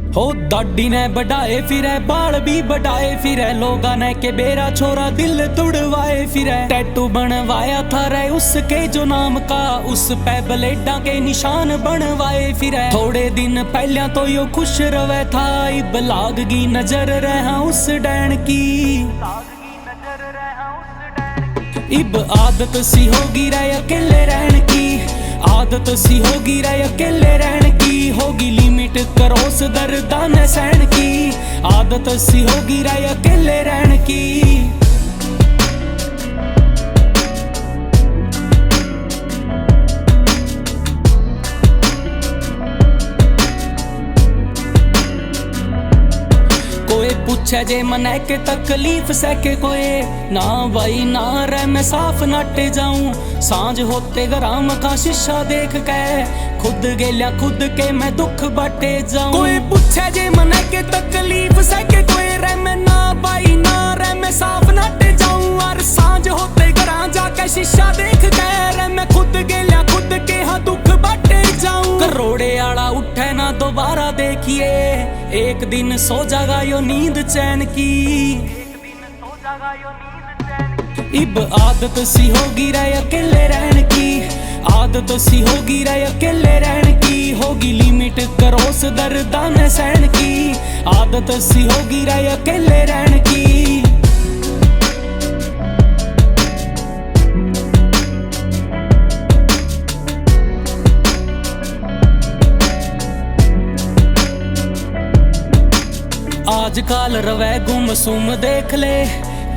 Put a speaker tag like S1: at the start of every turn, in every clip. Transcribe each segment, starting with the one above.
S1: हो दाढ़ी ने बढ़ाए फिरे, बाल भी बढ़ाए फिरे, लोगा ने के बेरा छोरा दिल तुड़वाए फिरे। टैटू बनवाया था रे उसके जो नाम का, उस पे ब्लेडा के निशान बनवाए फिरे। थोड़े दिन पहले तो यो खुश रवे था, इब लागगी नजर रहा उस डैन की। इब आदत सी होगी रे अकेले रहन की, आदत सी होगी रे अकेले रहन की। होगी लिमिट क्रॉस दर्दा ने सहन की, आदत सी होगी रे अकेले रहन की। कोई पूछे जे मने के तकलीफ सके कोई ना, भाई ना रे मैं साफ नाटे जाऊं। सांझ होते गराम का शीशा देख के खुद गेल्या खुद के मैं दुख बाटे जाऊं। कोई पूछे जे मने के तकलीफ सके कोई रे मैं ना, भाई ना रे मैं साफ नाटे जाऊं। और सांझ होते गरा जाके शीशा देख के रे मैं खुद गेल्या खुद के हाँ दुख बाटे जाऊं। करोड़े आला उठे ना दोबारा देखिए, एक दिन सो जागा यो नींद चैन की। इब आदत सी होगी रे अकेले रहन की, आदत सी होगी रे अकेले रहन की। होगी लिमिट क्रॉस दर्दा ने सहन की, आदत सी होगी रे अकेले रहन की। आजकल रवै गुमसुम देख ले,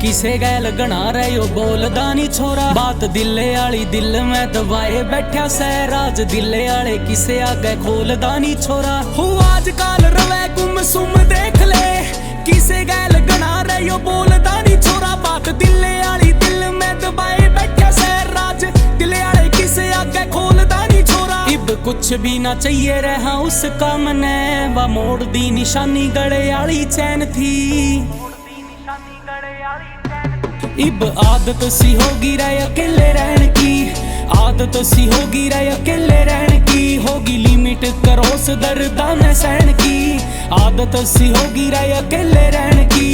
S1: किसे गैल गणा रहे हो बोलदा नी छोरा। बात दिले आली दिल में दबाए बैठा सहराज, दिले आले किसे आगे खोलदा नी छोरा। हो आजकल रवै गुमसुम देख ले, किसे गैल गणा रहे हो बोलदा नी छोरा। बात दिले आली दिल में दबाए बैठा सहराज, दिले आले किसे आगे खोलदा नी छोरा। इब कुछ भी ना चाहिए रहा उसका मने, वा मोड़ दी निशानी गले आली चैन थी। इब आदत सी होगी रे अकेले रहन की, आदत सी होगी रे अकेले रहन की। होगी लिमिट क्रॉस दर्दा ने सहन की, आदत सी होगी रे अकेले रहन की।